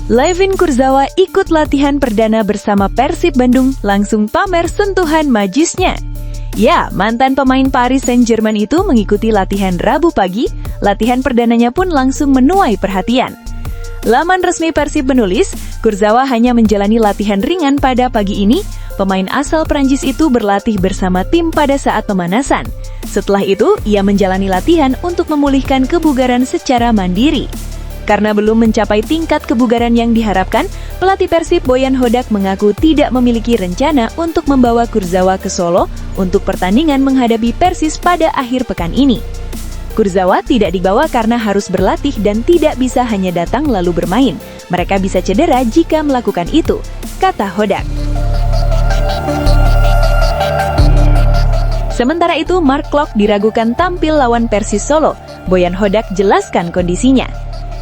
Layvin Kurzawa ikut latihan perdana bersama Persib Bandung, langsung pamer sentuhan majisnya. Ya, mantan pemain Paris Saint-Germain itu mengikuti latihan Rabu pagi. Latihan perdananya pun langsung menuai perhatian. Laman resmi Persib menulis, Kurzawa hanya menjalani latihan ringan pada pagi ini. Pemain asal Prancis itu berlatih bersama tim pada saat pemanasan. Setelah itu, ia menjalani latihan untuk memulihkan kebugaran secara mandiri. Karena belum mencapai tingkat kebugaran yang diharapkan, pelatih Persib Boyan Hodak mengaku tidak memiliki rencana untuk membawa Kurzawa ke Solo untuk pertandingan menghadapi Persis pada akhir pekan ini. Kurzawa tidak dibawa karena harus berlatih dan tidak bisa hanya datang lalu bermain. Mereka bisa cedera jika melakukan itu, kata Hodak. Sementara itu, Mark Klok diragukan tampil lawan Persis Solo. Boyan Hodak jelaskan kondisinya.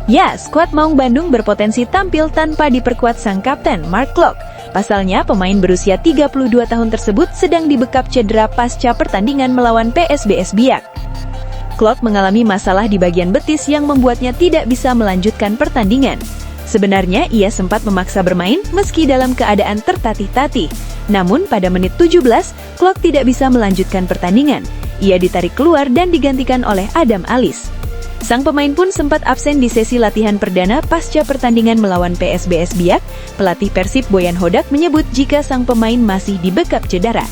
Ya, skuad Maung Bandung berpotensi tampil tanpa diperkuat sang kapten Mark Klok. Pasalnya, pemain berusia 32 tahun tersebut sedang dibekap cedera pasca pertandingan melawan PSBS Biak. Klok mengalami masalah di bagian betis yang membuatnya tidak bisa melanjutkan pertandingan. Sebenarnya, ia sempat memaksa bermain meski dalam keadaan tertatih-tatih. Namun, pada menit 17, Klok tidak bisa melanjutkan pertandingan. Ia ditarik keluar dan digantikan oleh Adam Alis. Sang pemain pun sempat absen di sesi latihan perdana pasca pertandingan melawan PSBS Biak. Pelatih Persib Boyan Hodak menyebut jika sang pemain masih dibekap cedera.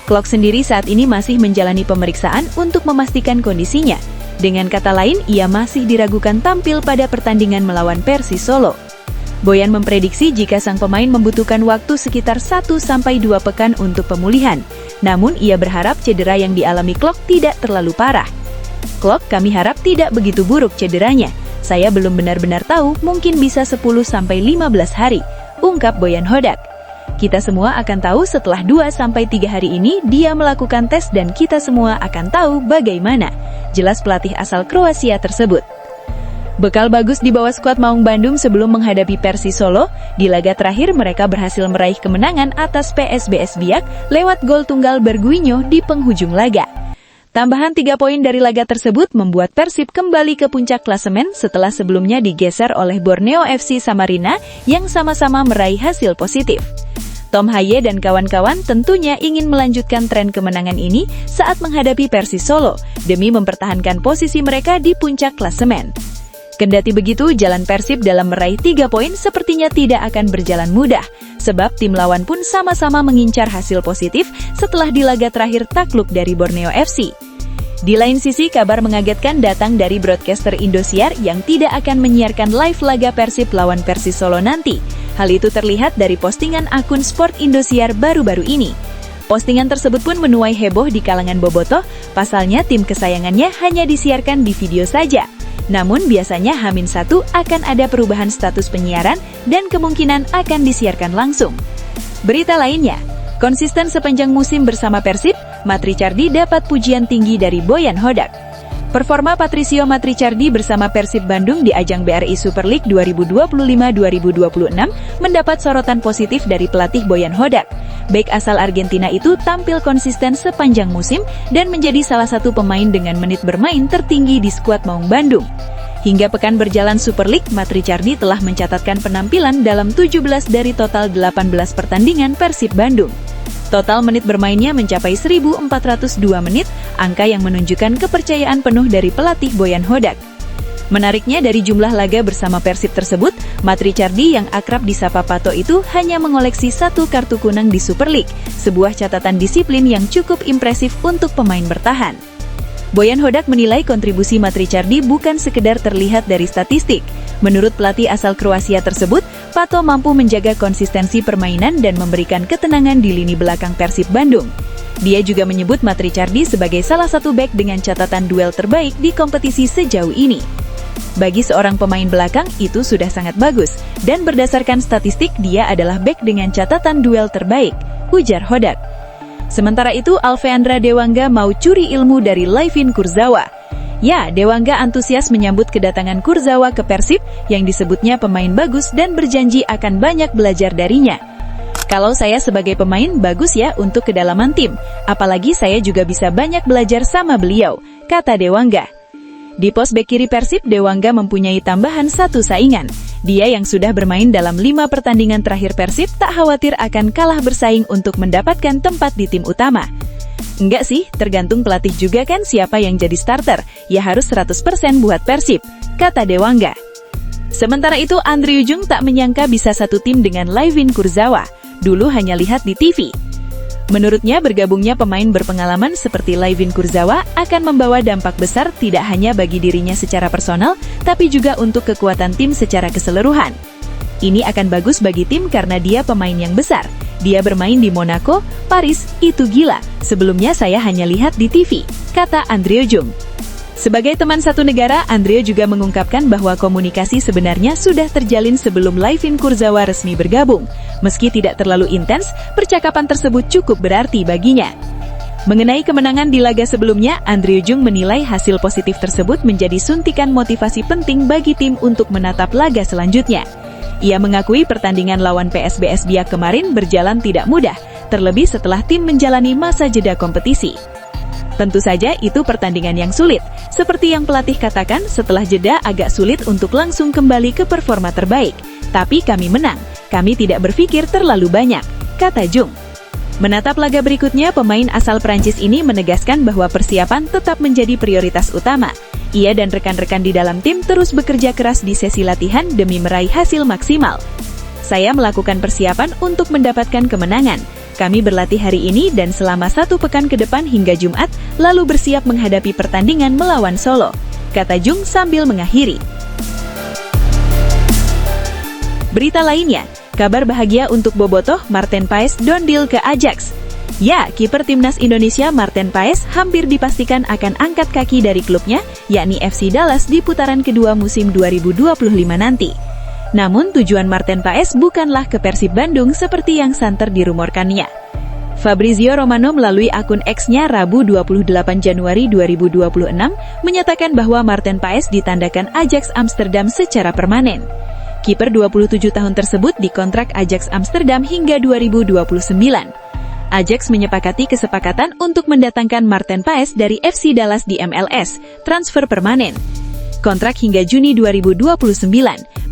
Klok sendiri saat ini masih menjalani pemeriksaan untuk memastikan kondisinya. Dengan kata lain, ia masih diragukan tampil pada pertandingan melawan Persis Solo. Boyan memprediksi jika sang pemain membutuhkan waktu sekitar 1-2 pekan untuk pemulihan. Namun, ia berharap cedera yang dialami Klok tidak terlalu parah. Klok, kami harap tidak begitu buruk cederanya. Saya belum benar-benar tahu, mungkin bisa 10-15 hari, ungkap Boyan Hodak. Kita semua akan tahu setelah 2-3 hari ini dia melakukan tes dan kita semua akan tahu bagaimana, jelas pelatih asal Kroasia tersebut. Bekal bagus dibawa skuad Maung Bandung sebelum menghadapi Persis Solo. Di laga terakhir mereka berhasil meraih kemenangan atas PSBS Biak lewat gol tunggal Berguinho di penghujung laga. Tambahan 3 poin dari laga tersebut membuat Persib kembali ke puncak klasemen setelah sebelumnya digeser oleh Borneo FC Samarinda yang sama-sama meraih hasil positif. Tom Haye dan kawan-kawan tentunya ingin melanjutkan tren kemenangan ini saat menghadapi Persis Solo demi mempertahankan posisi mereka di puncak klasemen. Kendati begitu, jalan Persib dalam meraih 3 poin sepertinya tidak akan berjalan mudah, sebab tim lawan pun sama-sama mengincar hasil positif setelah di laga terakhir takluk dari Borneo FC. Di lain sisi, kabar mengagetkan datang dari broadcaster Indosiar yang tidak akan menyiarkan live laga Persib lawan Persis Solo nanti. Hal itu terlihat dari postingan akun Sport Indosiar baru-baru ini. Postingan tersebut pun menuai heboh di kalangan bobotoh, pasalnya tim kesayangannya hanya disiarkan di video saja. Namun biasanya H-1 akan ada perubahan status penyiaran dan kemungkinan akan disiarkan langsung. Berita lainnya, konsisten sepanjang musim bersama Persib, Matricardi dapat pujian tinggi dari Boyan Hodak. Performa Patricio Matricardi bersama Persib Bandung di ajang BRI Super League 2025-2026 mendapat sorotan positif dari pelatih Boyan Hodak. Bek asal Argentina itu tampil konsisten sepanjang musim dan menjadi salah satu pemain dengan menit bermain tertinggi di skuad Maung Bandung. Hingga pekan berjalan Super League, Matricardi telah mencatatkan penampilan dalam 17 dari total 18 pertandingan Persib Bandung. Total menit bermainnya mencapai 1.402 menit, angka yang menunjukkan kepercayaan penuh dari pelatih Boyan Hodak. Menariknya, dari jumlah laga bersama Persib tersebut, Matricardi yang akrab disapa Pato itu hanya mengoleksi 1 kartu kuning di Super League, sebuah catatan disiplin yang cukup impresif untuk pemain bertahan. Boyan Hodak menilai kontribusi Matricardi bukan sekedar terlihat dari statistik. Menurut pelatih asal Kroasia tersebut, Pato mampu menjaga konsistensi permainan dan memberikan ketenangan di lini belakang Persib Bandung. Dia juga menyebut Matricardi sebagai salah satu bek dengan catatan duel terbaik di kompetisi sejauh ini. Bagi seorang pemain belakang, itu sudah sangat bagus, dan berdasarkan statistik dia adalah bek dengan catatan duel terbaik, ujar Hodak. Sementara itu, Alveandra Dewangga mau curi ilmu dari Layvin Kurzawa. Ya, Dewangga antusias menyambut kedatangan Kurzawa ke Persib yang disebutnya pemain bagus dan berjanji akan banyak belajar darinya. Kalau saya sebagai pemain, bagus ya untuk kedalaman tim, apalagi saya juga bisa banyak belajar sama beliau, kata Dewangga. Di pos bek kiri Persib, Dewangga mempunyai tambahan 1 saingan. Dia yang sudah bermain dalam 5 pertandingan terakhir Persib tak khawatir akan kalah bersaing untuk mendapatkan tempat di tim utama. Enggak sih, tergantung pelatih juga kan siapa yang jadi starter, ya harus 100% buat Persib, kata Dewangga. Sementara itu, Andre Ujung tak menyangka bisa satu tim dengan Layvin Kurzawa, dulu hanya lihat di TV. Menurutnya, bergabungnya pemain berpengalaman seperti Layvin Kurzawa akan membawa dampak besar tidak hanya bagi dirinya secara personal, tapi juga untuk kekuatan tim secara keseluruhan. Ini akan bagus bagi tim karena dia pemain yang besar. Dia bermain di Monaco, Paris, itu gila. Sebelumnya saya hanya lihat di TV, kata Andre Ujung. Sebagai teman satu negara, Andre juga mengungkapkan bahwa komunikasi sebenarnya sudah terjalin sebelum Layvin Kurzawa resmi bergabung. Meski tidak terlalu intens, percakapan tersebut cukup berarti baginya. Mengenai kemenangan di laga sebelumnya, Andre Ujung menilai hasil positif tersebut menjadi suntikan motivasi penting bagi tim untuk menatap laga selanjutnya. Ia mengakui pertandingan lawan PSBS Biak kemarin berjalan tidak mudah, terlebih setelah tim menjalani masa jeda kompetisi. Tentu saja itu pertandingan yang sulit. Seperti yang pelatih katakan, setelah jeda agak sulit untuk langsung kembali ke performa terbaik. Tapi kami menang, kami tidak berpikir terlalu banyak, kata Jung. Menatap laga berikutnya, pemain asal Prancis ini menegaskan bahwa persiapan tetap menjadi prioritas utama. Ia dan rekan-rekan di dalam tim terus bekerja keras di sesi latihan demi meraih hasil maksimal. Saya melakukan persiapan untuk mendapatkan kemenangan. Kami berlatih hari ini dan selama 1 pekan ke depan hingga Jumat, lalu bersiap menghadapi pertandingan melawan Solo, kata Jung sambil mengakhiri. Berita lainnya, kabar bahagia untuk Bobotoh, Marten Paes down deal ke Ajax. Ya, kiper timnas Indonesia Marten Paes hampir dipastikan akan angkat kaki dari klubnya, yakni FC Dallas di putaran kedua musim 2025 nanti. Namun tujuan Marten Paes bukanlah ke Persib Bandung seperti yang santer dirumorkannya. Fabrizio Romano melalui akun X-nya Rabu 28 Januari 2026 menyatakan bahwa Marten Paes ditandakan Ajax Amsterdam secara permanen. Kiper 27 tahun tersebut dikontrak Ajax Amsterdam hingga 2029. Ajax menyepakati kesepakatan untuk mendatangkan Marten Paes dari FC Dallas di MLS, transfer permanen. Kontrak hingga Juni 2029.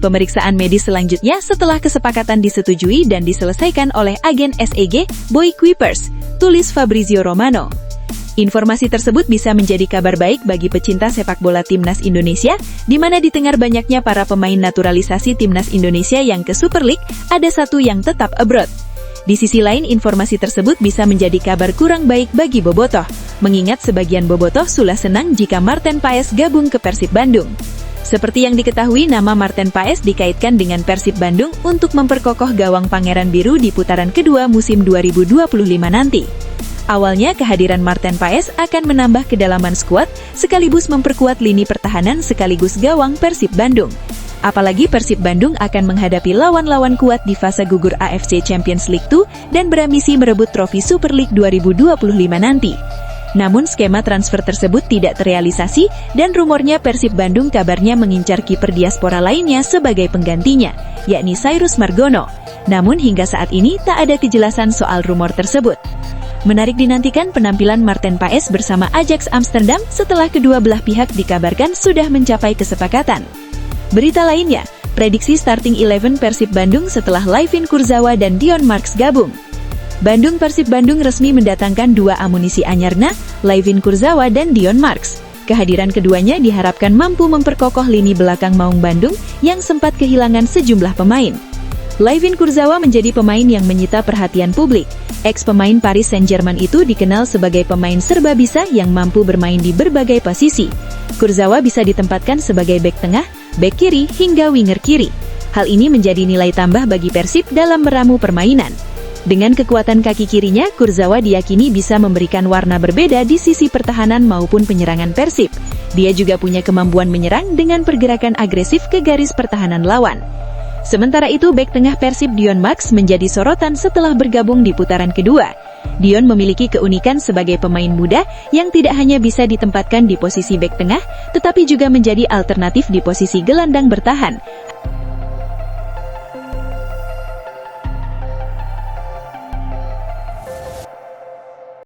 Pemeriksaan medis selanjutnya setelah kesepakatan disetujui dan diselesaikan oleh agen SEG, Boy Kuipers, tulis Fabrizio Romano. Informasi tersebut bisa menjadi kabar baik bagi pecinta sepak bola timnas Indonesia, di mana di tengah banyaknya para pemain naturalisasi timnas Indonesia yang ke Super League, ada satu yang tetap abroad. Di sisi lain, informasi tersebut bisa menjadi kabar kurang baik bagi Bobotoh, mengingat sebagian Bobotoh sudah senang jika Marten Paes gabung ke Persib Bandung. Seperti yang diketahui, nama Marten Paes dikaitkan dengan Persib Bandung untuk memperkokoh gawang Pangeran Biru di putaran kedua musim 2025 nanti. Awalnya, kehadiran Marten Paes akan menambah kedalaman skuad, sekaligus memperkuat lini pertahanan sekaligus gawang Persib Bandung. Apalagi Persib Bandung akan menghadapi lawan-lawan kuat di fase gugur AFC Champions League 2 dan berambisi merebut trofi Super League 2025 nanti. Namun skema transfer tersebut tidak terrealisasi dan rumornya Persib Bandung kabarnya mengincar kiper diaspora lainnya sebagai penggantinya, yakni Cyrus Margono. Namun hingga saat ini tak ada kejelasan soal rumor tersebut. Menarik dinantikan penampilan Marten Paes bersama Ajax Amsterdam setelah kedua belah pihak dikabarkan sudah mencapai kesepakatan. Berita lainnya, prediksi starting 11 Persib Bandung setelah Layvin Kurzawa dan Dion Marks gabung. Persib Bandung resmi mendatangkan 2 amunisi anyarna, Layvin Kurzawa dan Dion Marks. Kehadiran keduanya diharapkan mampu memperkokoh lini belakang Maung Bandung yang sempat kehilangan sejumlah pemain. Layvin Kurzawa menjadi pemain yang menyita perhatian publik. Ex-pemain Paris Saint-Germain itu dikenal sebagai pemain serba bisa yang mampu bermain di berbagai posisi. Kurzawa bisa ditempatkan sebagai bek tengah, bek kiri, hingga winger kiri. Hal ini menjadi nilai tambah bagi Persib dalam meramu permainan. Dengan kekuatan kaki kirinya, Kurzawa diyakini bisa memberikan warna berbeda di sisi pertahanan maupun penyerangan Persib. Dia juga punya kemampuan menyerang dengan pergerakan agresif ke garis pertahanan lawan. Sementara itu, bek tengah Persib Dion Marks menjadi sorotan setelah bergabung di putaran kedua. Dion memiliki keunikan sebagai pemain muda yang tidak hanya bisa ditempatkan di posisi bek tengah, tetapi juga menjadi alternatif di posisi gelandang bertahan,